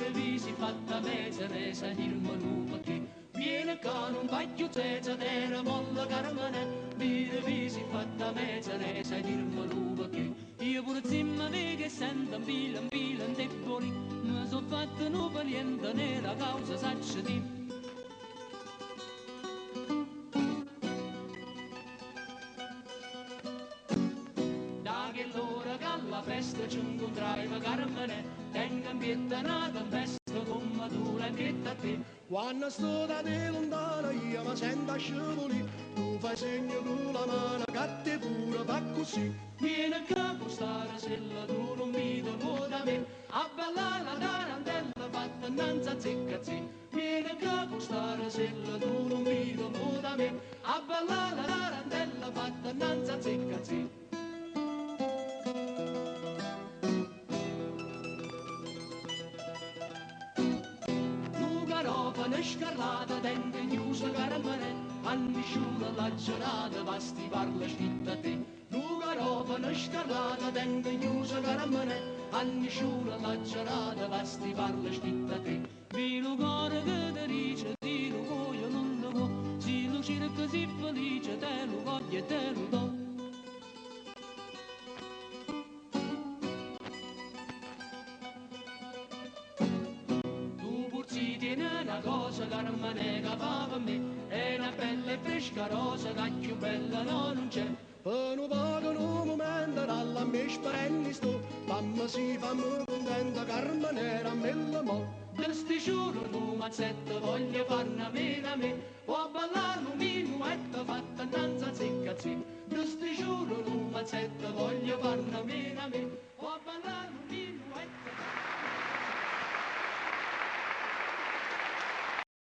Mire visi fatta mezza resa il malupa che viene con un vecchio zezza della molla carmane. Mire visi fatta mezza resa il malupa che io pure zimma che sento un bilan deboli. Ma so fatto un valiente nella causa saccia di. Da che l'ora che alla festa ci incontraiva Carmine, tengo impiettanata in festa come tu l'hai metta a te. Quando sto da te lontano io mi sento a scivolì, tu fai segno con la mano che te pure fa così. Vieni qua con sta rasella, tu non mi vuoi da me, a ballare la tarantella fatta innanzi a zecca. Vieni qua con sta rasella, tu non mi vuoi da me, a ballare la tarantella fatta innanzi a zecca. Una scarlata tende chiusa Carmine, annisciuna la giornata va sti parla scritta a te. Luca roba una scarlata tende chiusa Carmine, annisciuna la giornata va sti parla scritta a te. Vino cuore che te dice, ti lo voglio non lo vuoi, si lo cerca si felice, te lo voglio e te lo do. Una cosa Carmine che fa per me è una bella e fresca rosa che più bella no non c'è. Per un poco in un momento dalla mia speranza sto, fammi contenta Carmine a me la mo. Da sti giuro un mazzetto voglio farne a me, può ballare un minuetto fatta innanzi a zecca. Da sti giuro un mazzetto voglio farne a me, può ballare un minuetto.